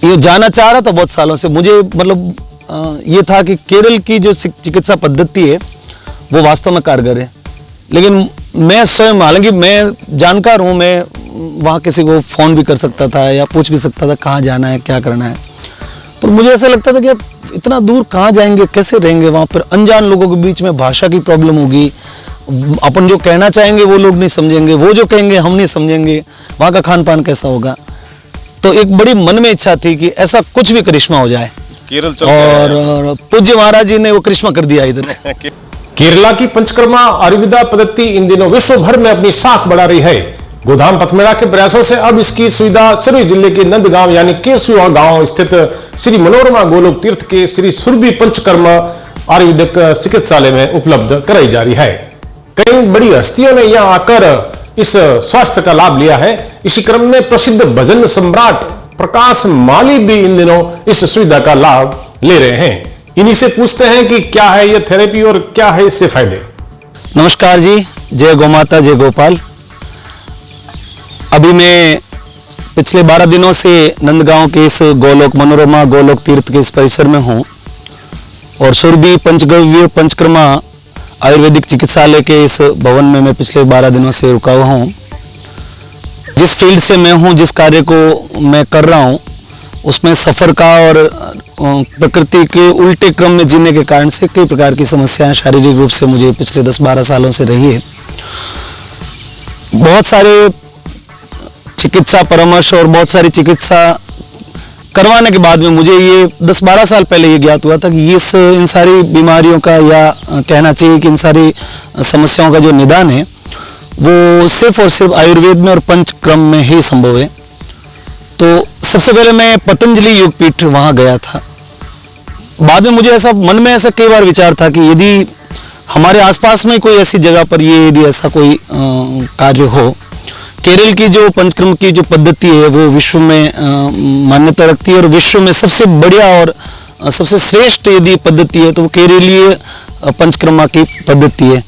ये जाना चाह रहा था बहुत सालों से। मुझे मतलब ये था कि केरल की जो चिकित्सा पद्धति है वो वास्तव में कारगर है, लेकिन मैं स्वयं, हालांकि मैं जानकार हूँ, मैं वहाँ किसी को फ़ोन भी कर सकता था या पूछ भी सकता था कहाँ जाना है, क्या करना है, पर मुझे ऐसा लगता था कि इतना दूर कहाँ जाएंगे, कैसे रहेंगे वहाँ पर, अनजान लोगों के बीच में भाषा की प्रॉब्लम होगी, अपन जो कहना चाहेंगे वो लोग नहीं समझेंगे, वो जो कहेंगे हम नहीं समझेंगे, वहाँ का खान पान कैसा होगा। तो एक बड़ी मन में इच्छा थी कि ऐसा कुछ भी करिश्मा हो जाए, केरल और पूज्य महाराज जी ने वो करिश्मा कर दिया इधर। केरला की पंचकर्मा आयुर्वेदा पद्धति इन दिनों विश्व भर में अपनी साख बढ़ा रही है। गोधाम पथमेड़ा के प्रयासों से अब इसकी सुविधा सिरोही जिले के नंदगांव यानी केसुआ गांव स्थित श्री मनोरमा गोलोक तीर्थ के श्री सुरभि पंचकर्मा आयुर्वेदिक चिकित्सालय में उपलब्ध कराई जा रही है। कई बड़ी हस्तियों ने यहाँ आकर इस स्वास्थ्य का लाभ लिया है। इसी क्रम में प्रसिद्ध भजन सम्राट प्रकाश माली भी इन दिनों इस सुविधा का लाभ ले रहे हैं। इन्हीं से पूछते हैं कि क्या है ये थेरेपी और क्या है इससे फायदे। नमस्कार जी, जय गोमाता, जय गोपाल। अभी मैं पिछले 12 दिनों से नंदगांव के इस गोलोक मनोरमा गोलोक तीर्थ के इस परिसर में हूँ और सुरभि पंचगव्य पंचकर्मा आयुर्वेदिक चिकित्सालय के इस भवन में मैं पिछले 12 दिनों से रुका हुआ हूँ। जिस फील्ड से मैं हूँ, जिस कार्य को मैं कर रहा हूँ, उसमें सफ़र का और प्रकृति के उल्टे क्रम में जीने के कारण से कई प्रकार की समस्याएं शारीरिक रूप से मुझे पिछले 10-12 सालों से रही है। बहुत सारे चिकित्सा परामर्श और बहुत सारी चिकित्सा करवाने के बाद में मुझे ये 10-12 साल पहले ये ज्ञात हुआ था कि इन सारी बीमारियों का, या कहना चाहिए कि इन सारी समस्याओं का जो निदान है वो सिर्फ और सिर्फ आयुर्वेद में और पंचक्रम में ही संभव है। तो सबसे पहले मैं पतंजलि योगपीठ वहाँ गया था। बाद में मुझे ऐसा मन में ऐसा कई बार विचार था कि यदि हमारे आसपास में कोई ऐसी जगह पर यदि ऐसा कोई कार्य हो, केरल की जो पंचक्रम की जो पद्धति है वो विश्व में मान्यता रखती है और विश्व में सबसे बढ़िया और सबसे श्रेष्ठ यदि पद्धति है तो वो केरलीय पंचकर्मा की पद्धति है।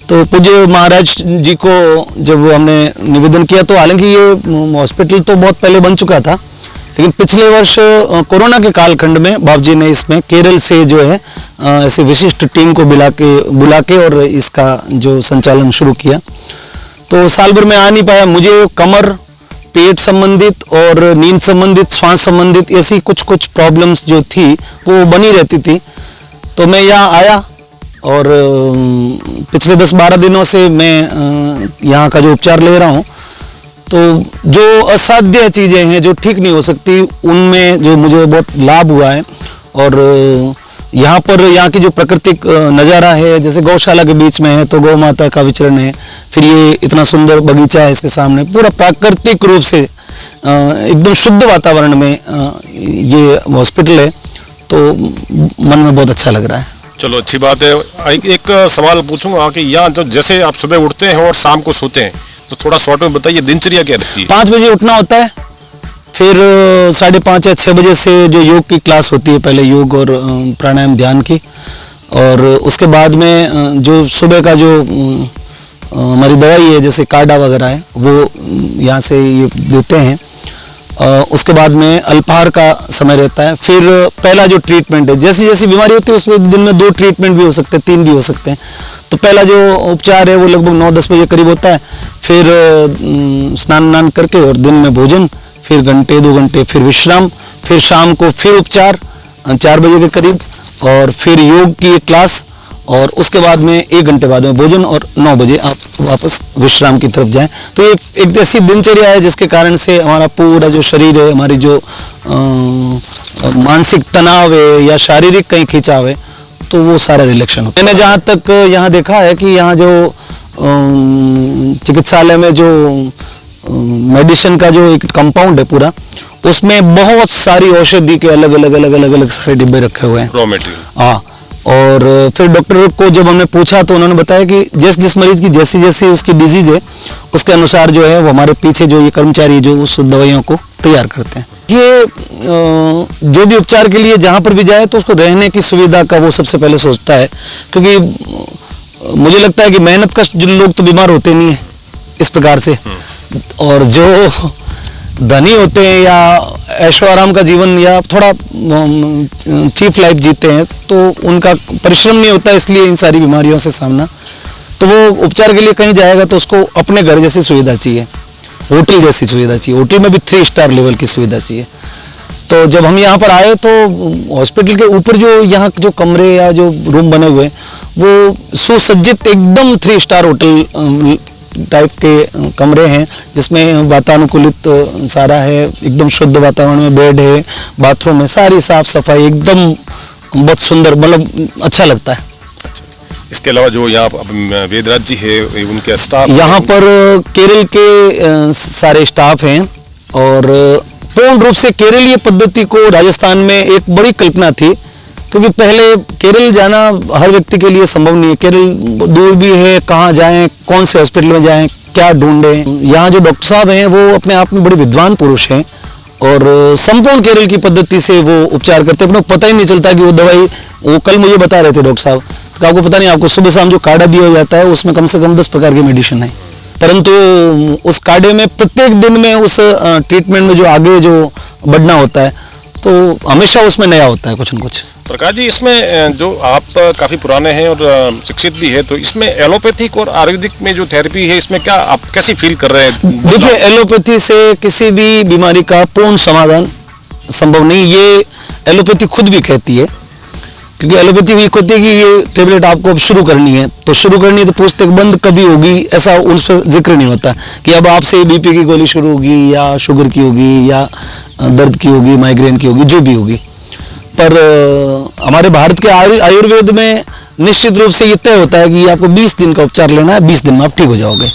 तो पूज्य महाराज जी को जब हमने निवेदन किया, तो हालांकि ये हॉस्पिटल तो बहुत पहले बन चुका था, लेकिन पिछले वर्ष कोरोना के कालखंड में बाबू जी ने इसमें केरल से जो है ऐसे विशिष्ट टीम को बुला के और इसका जो संचालन शुरू किया। तो साल भर में आ नहीं पाया। मुझे कमर, पेट संबंधित और नींद संबंधित, श्वास संबंधित ऐसी कुछ प्रॉब्लम्स जो थी वो बनी रहती थी। तो मैं यहाँ आया और पिछले 10-12 दिनों से मैं यहाँ का जो उपचार ले रहा हूँ, तो जो असाध्य चीज़ें हैं जो ठीक नहीं हो सकती, उनमें जो मुझे बहुत लाभ हुआ है। और यहाँ की जो प्राकृतिक नज़ारा है, जैसे गौशाला के बीच में है तो गौ माता का विचरण है, फिर ये इतना सुंदर बगीचा है इसके सामने, पूरा प्राकृतिक रूप से एकदम शुद्ध वातावरण में ये हॉस्पिटल है, तो मन में बहुत अच्छा लग रहा है। चलो, अच्छी बात है। एक सवाल पूछूंगा कि यहाँ जो जैसे आप सुबह उठते हैं और शाम को सोते हैं, तो थोड़ा शॉर्ट में बताइए दिनचर्या क्या रहती है। 5 बजे उठना होता है, फिर 5:30 या 6 बजे से जो योग की क्लास होती है, पहले योग और प्राणायाम ध्यान की, और उसके बाद में जो सुबह का जो हमारी दवाई है जैसे काढ़ा वगैरह है वो यहाँ से ये देते हैं। उसके बाद में अल्पाहार का समय रहता है। फिर पहला जो ट्रीटमेंट है, जैसी जैसी बीमारी होती है उसमें दिन में 2 ट्रीटमेंट भी हो सकते हैं, 3 भी हो सकते हैं। तो पहला जो उपचार है वो लगभग 9-10 बजे करीब होता है। फिर स्नान करके और दिन में भोजन, फिर 1-2 घंटे फिर विश्राम, फिर शाम को फिर उपचार 4 बजे के करीब, और फिर योग की एक क्लास, और उसके बाद में 1 घंटे बाद में भोजन, और 9 बजे आप वापस विश्राम की तरफ जाएं। तो ये एक ऐसी दिनचर्या है जिसके कारण से हमारा पूरा जो शरीर है, हमारी जो मानसिक तनाव है या शारीरिक कहीं खिंचाव है, तो वो सारा रिलैक्शन होता है। मैंने जहाँ तक यहाँ देखा है कि यहाँ जो चिकित्सालय में जो मेडिसिन का जो एक कंपाउंड है पूरा, उसमें बहुत सारी औषधि के अलग अलग सारे डिब्बे रखे हुए हैं, रॉ मटेरियल। हाँ, और फिर डॉक्टर को जब हमने पूछा तो उन्होंने बताया कि जिस मरीज की जैसी उसकी डिजीज है उसके अनुसार जो है वो हमारे पीछे जो ये कर्मचारी जो उस दवाइयों को तैयार करते हैं। ये जो भी उपचार के लिए जहाँ पर भी जाए तो उसको रहने की सुविधा का वो सबसे पहले सोचता है, क्योंकि मुझे लगता है कि मेहनत का जो लोग तो बीमार होते नहीं है इस प्रकार से, और जो धनी होते हैं या ऐशो आराम का जीवन या थोड़ा चीप लाइफ जीते हैं, तो उनका परिश्रम नहीं होता, इसलिए इन सारी बीमारियों से सामना। तो वो उपचार के लिए कहीं जाएगा तो उसको अपने घर जैसी सुविधा चाहिए, होटल जैसी सुविधा चाहिए, होटल में भी 3 स्टार लेवल की सुविधा चाहिए। तो जब हम यहाँ पर आए तो हॉस्पिटल के ऊपर जो यहाँ जो कमरे या जो रूम बने हुए वो सुसज्जित एकदम 3 स्टार होटल टाइप के कमरे हैं, जिसमें वातानुकूलित सारा है, एकदम शुद्ध वातावरण में बेड है, बाथरूम है, सारी साफ सफाई एकदम बहुत सुंदर, मतलब अच्छा लगता है। इसके अलावा जो यहाँ वेदराज जी है उनके स्टाफ यहाँ पर केरल के सारे स्टाफ हैं और पूर्ण रूप से केरलीय पद्धति को राजस्थान में एक बड़ी कल्पना थी, क्योंकि पहले केरल जाना हर व्यक्ति के लिए संभव नहीं है। केरल दूर भी है, कहाँ जाएं, कौन से हॉस्पिटल में जाएं, क्या ढूंढें। यहाँ जो डॉक्टर साहब हैं वो अपने आप में बड़े विद्वान पुरुष हैं और संपूर्ण केरल की पद्धति से वो उपचार करते हैं। अपने पता ही नहीं चलता कि वो दवाई, वो कल मुझे बता रहे थे डॉक्टर साहब, तो आपको पता नहीं, आपको सुबह शाम जो काढ़ा दिया जाता है उसमें कम से कम 10 प्रकार की मेडिसिन है, परंतु उस काढ़े में प्रत्येक दिन में उस ट्रीटमेंट में जो आगे जो बढ़ना होता है तो हमेशा उसमें नया होता है कुछ न कुछ। प्रकाश जी, इसमें जो आप काफ़ी पुराने हैं और शिक्षित भी है, तो इसमें एलोपैथिक और आयुर्वेदिक में जो थेरेपी है इसमें क्या आप कैसी फील कर रहे हैं? देखिए, एलोपैथी से किसी भी बीमारी का पूर्ण समाधान संभव नहीं, ये एलोपैथी खुद भी कहती है, क्योंकि एलोपैथी भी कहती है कि ये टेबलेट आपको अब शुरू करनी है, तो शुरू करनी है तो पूछते हैं बंद कभी होगी, ऐसा उस जिक्र नहीं होता कि अब आपसे बीपी की गोली शुरू होगी या शुगर की होगी या दर्द की होगी, माइग्रेन की होगी, जो भी होगी। पर हमारे भारत के आयुर्वेद में निश्चित रूप से ये तय होता है कि आपको 20 दिन का उपचार लेना है, 20 दिन में आप ठीक हो जाओगे।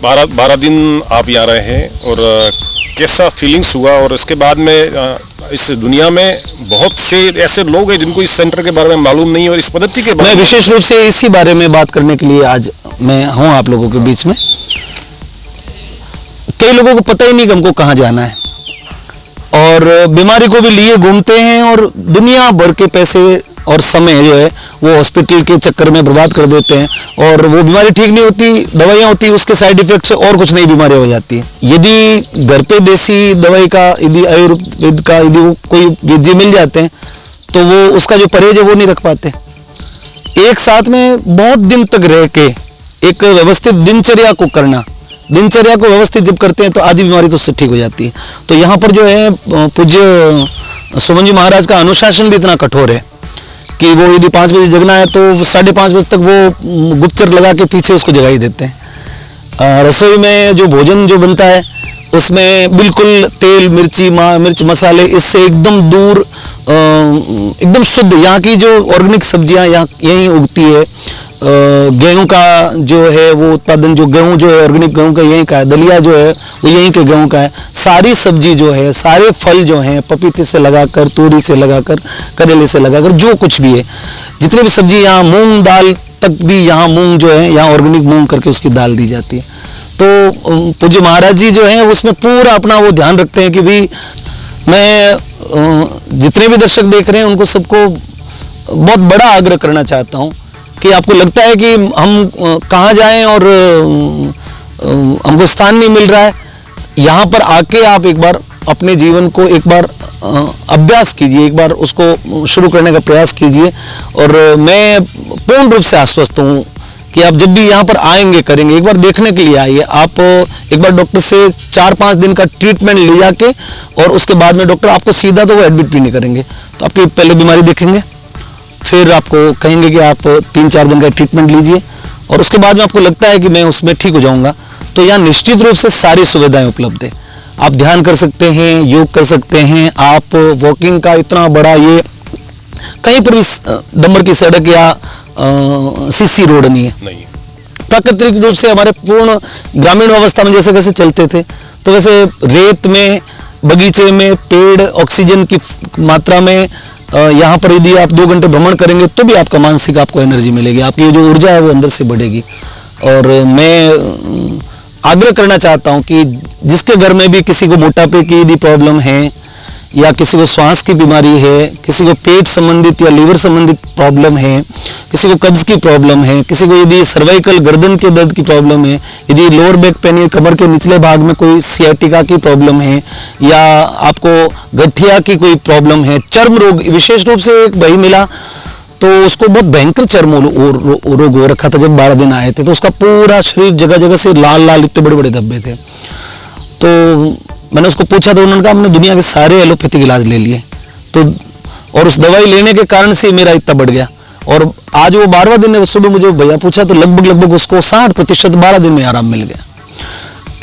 12 दिन आप यहाँ रहे हैं और कैसा फीलिंग्स हुआ? और इसके बाद में इस दुनिया में बहुत से ऐसे लोग हैं जिनको इस सेंटर के बारे में मालूम नहीं और इस पद्धति के बारे में, मैं विशेष रूप से इसी बारे में बात करने के लिए आज मैं हूँ आप लोगों के बीच में। कई लोगों को पता ही नहीं कि हमको कहाँ जाना है और बीमारी को भी लिए घूमते हैं और दुनिया भर के पैसे और समय जो है वो हॉस्पिटल के चक्कर में बर्बाद कर देते हैं और वो बीमारी ठीक नहीं होती, दवाइयाँ होती है, उसके साइड इफेक्ट से और कुछ नई बीमारियाँ हो जाती हैं। यदि घर पे देसी दवाई का, यदि आयुर्वेद का यदि वो कोई वैद्य मिल जाते हैं तो वो उसका जो परहेज है वो नहीं रख पाते। एक साथ में बहुत दिन तक रह के एक व्यवस्थित दिनचर्या को करना, दिनचर्या को व्यवस्थित जब करते हैं तो आधी बीमारी तो उससे ठीक हो जाती है। तो यहाँ पर जो है पूज्य सुमन जी महाराज का अनुशासन भी इतना कठोर है कि वो यदि 5 बजे जगना है तो 5:30 बजे तक वो गुप्तचर लगा के पीछे उसको जगा ही देते हैं। रसोई में जो भोजन जो बनता है उसमें बिल्कुल तेल, मिर्च मसाले इससे एकदम दूर, एकदम शुद्ध यहाँ की जो ऑर्गेनिक सब्जियाँ यहाँ यहीं उगती है। गेहूं का जो है वो उत्पादन, जो गेहूं जो है ऑर्गेनिक गेहूं का यहीं का है, दलिया जो है वो यहीं के गेहूं का है। सारी सब्जी जो है, सारे फल जो हैं, पपीते से लगाकर, तोरी से लगाकर, करेले से लगाकर, जो कुछ भी है, जितनी भी सब्जी, यहाँ मूंग दाल तक भी, यहाँ मूंग जो है यहाँ ऑर्गेनिक मूंग करके उसकी दाल दी जाती है। तो पूज्य महाराज जी जो है उसमें पूरा अपना वो ध्यान रखते हैं कि भाई मैं जितने भी दर्शक देख रहे हैं उनको सबको बहुत बड़ा आग्रह करना चाहता हूँ कि आपको लगता है कि हम कहाँ जाएं और हमको स्थान नहीं मिल रहा है, यहाँ पर आके आप एक बार अपने जीवन को एक बार अभ्यास कीजिए, एक बार उसको शुरू करने का प्रयास कीजिए। और मैं पूर्ण रूप से आश्वस्त हूँ कि आप जब भी यहाँ पर आएंगे, करेंगे, एक बार देखने के लिए आइए। आप एक बार डॉक्टर से 4-5 दिन का ट्रीटमेंट ले जाके और उसके बाद में डॉक्टर आपको सीधा तो वो एडमिट भी नहीं करेंगे, तो आपकी पहले बीमारी देखेंगे, फिर आपको कहेंगे कि आप 3-4 दिन का ट्रीटमेंट लीजिए और उसके बाद में आपको लगता है कि मैं उसमें ठीक हो जाऊंगा, तो यहाँ निश्चित रूप से सारी सुविधाएं उपलब्ध है। आप ध्यान कर सकते हैं, योग कर सकते हैं, आप वॉकिंग का इतना बड़ा ये कहीं पर भी डंबर की सड़क या सीसी रोड नहीं है। प्राकृतिक रूप से हमारे पूर्ण ग्रामीण अवस्था में जैसे कैसे चलते थे तो वैसे रेत में, बगीचे में, पेड़, ऑक्सीजन की मात्रा में यहाँ पर यदि आप 2 घंटे भ्रमण करेंगे तो भी आपका मानसिक आपको एनर्जी मिलेगी, आपकी जो ऊर्जा है वो अंदर से बढ़ेगी। और मैं आग्रह करना चाहता हूँ कि जिसके घर में भी किसी को मोटापे की यदि प्रॉब्लम है या किसी को श्वास की बीमारी है, किसी को पेट संबंधित या लीवर संबंधित प्रॉब्लम है, किसी को कब्ज की प्रॉब्लम है, किसी को यदि सर्वाइकल गर्दन के दर्द की प्रॉब्लम है, यदि लोअर बैक पेन है, कमर के निचले भाग में कोई सियाटिका की प्रॉब्लम है, या आपको गठिया की कोई प्रॉब्लम है, चर्म रोग, विशेष रूप से एक भाई मिला तो उसको बहुत भयंकर चर्म रोग हो रखा था। जब 12 दिन आए थे तो उसका पूरा शरीर जगह जगह से लाल लाल इतने बड़े बड़े धब्बे थे। तो मैंने उसको पूछा तो उन्होंने कहा हमने दुनिया के सारे एलोपैथिक इलाज ले लिए, तो और उस दवाई लेने के कारण से मेरा इतना बढ़ गया। और आज वो 12वां दिन है, सुबह मुझे भैया पूछा तो लगभग उसको 60% 12 दिन में आराम मिल गया।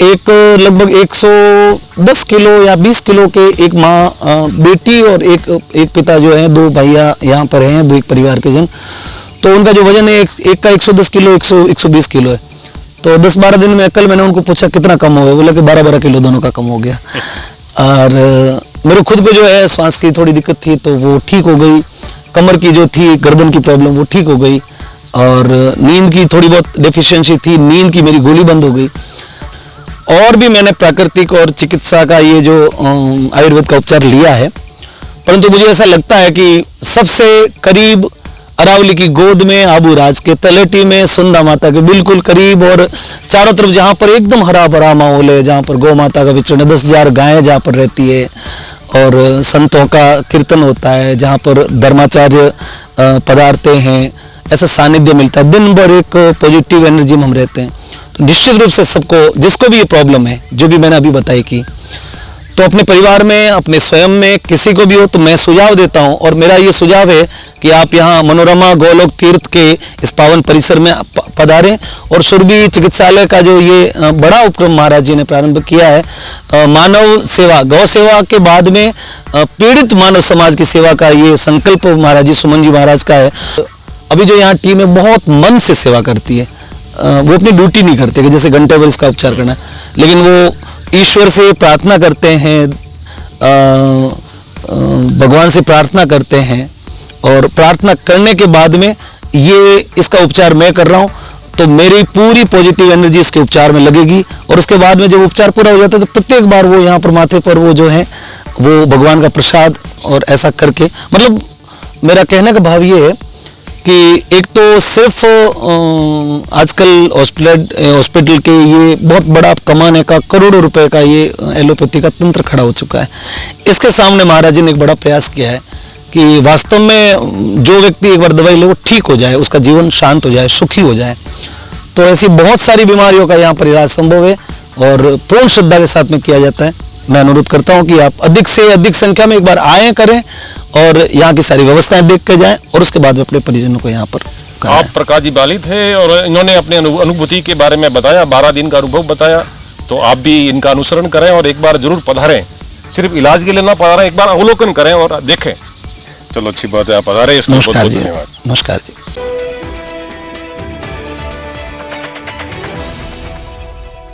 एक लगभग 110 किलो या 20 किलो के एक माँ बेटी और एक पिता जो है, 2 भैया यहाँ पर हैं, 2 एक परिवार के जन, तो उनका जो वजन है एक का 110 किलो 120 किलो है। तो 10-12 दिन में कल मैंने उनको पूछा कितना कम हो गया, बोला कि 12-12 किलो दोनों का कम हो गया। और मेरे खुद को जो है श्वास की थोड़ी दिक्कत थी तो वो ठीक हो गई, कमर की जो थी गर्दन की प्रॉब्लम वो ठीक हो गई, और नींद की थोड़ी बहुत डेफिशिएंसी थी, नींद की मेरी गोली बंद हो गई। और भी मैंने प्राकृतिक और चिकित्सा का ये जो आयुर्वेद का उपचार लिया है, परंतु मुझे ऐसा लगता है कि सबसे करीब अरावली की गोद में, आबू राज के तलेटी में, सुंदा माता के बिल्कुल करीब, और चारों तरफ जहाँ पर एकदम हरा भरा माहौल है, जहाँ पर गौ माता का विचरण है, 10,000 गायें जहाँ पर रहती है, और संतों का कीर्तन होता है, जहाँ पर धर्माचार्य पधारते हैं, ऐसा सानिध्य मिलता है, दिन भर एक पॉजिटिव एनर्जी में हम रहते हैं। तो निश्चित रूप से सबको, जिसको भी ये प्रॉब्लम है, जो भी मैंने अभी बताई की, तो अपने परिवार में, अपने स्वयं में, किसी को भी हो तो मैं सुझाव देता हूं। और मेरा ये सुझाव है कि आप यहाँ मनोरमा गोलोक तीर्थ के इस पावन परिसर में पधारें, और सुरभि चिकित्सालय का जो ये बड़ा उपक्रम महाराज जी ने प्रारंभ किया है, मानव सेवा, गौ सेवा के बाद में पीड़ित मानव समाज की सेवा का ये संकल्प महाराज जी, सुमन जी महाराज का है। अभी जो यहाँ टीम है बहुत मन से सेवा करती है, वो अपनी ड्यूटी नहीं करते कि जैसे घंटे भर इसका उपचार करना, लेकिन वो ईश्वर से प्रार्थना करते हैं, भगवान से प्रार्थना करते हैं, और प्रार्थना करने के बाद में ये इसका उपचार मैं कर रहा हूँ, तो मेरी पूरी पॉजिटिव एनर्जी इसके उपचार में लगेगी। और उसके बाद में जब उपचार पूरा हो जाता है तो प्रत्येक बार वो यहाँ पर माथे पर वो जो है वो भगवान का प्रसाद, और ऐसा करके, मतलब मेरा कहने का भाव ये है कि एक तो सिर्फ आजकल हॉस्पिटल के ये बहुत बड़ा कमाने का, करोड़ों रुपए का ये एलोपैथी का तंत्र खड़ा हो चुका है। इसके सामने महाराज जी ने एक बड़ा प्रयास किया है कि वास्तव में जो व्यक्ति एक बार दवाई ले वो ठीक हो जाए, उसका जीवन शांत हो जाए, सुखी हो जाए। तो ऐसी बहुत सारी बीमारियों का यहाँ पर इलाज संभव है, और पूर्ण श्रद्धा के साथ में किया जाता है। मैं अनुरोध करता हूँ कि आप अधिक से अधिक संख्या में एक बार आएँ करें, और यहाँ की सारी व्यवस्थाएं देख के जाएं, और उसके बाद अपने परिजनों को यहाँ पर कराएं। आप प्रकाश जी बाली थे और इन्होंने अपने अनुभूति के बारे में बताया, 12 दिन का अनुभव बताया, तो आप भी इनका अनुसरण करें और एक बार जरूर पधारें। सिर्फ इलाज के लिए ना पधारें, एक बार अवलोकन करें और देखें। चलो, अच्छी बात है, आप पधारें, इसका बहुत बहुत धन्यवाद। नमस्कार जी।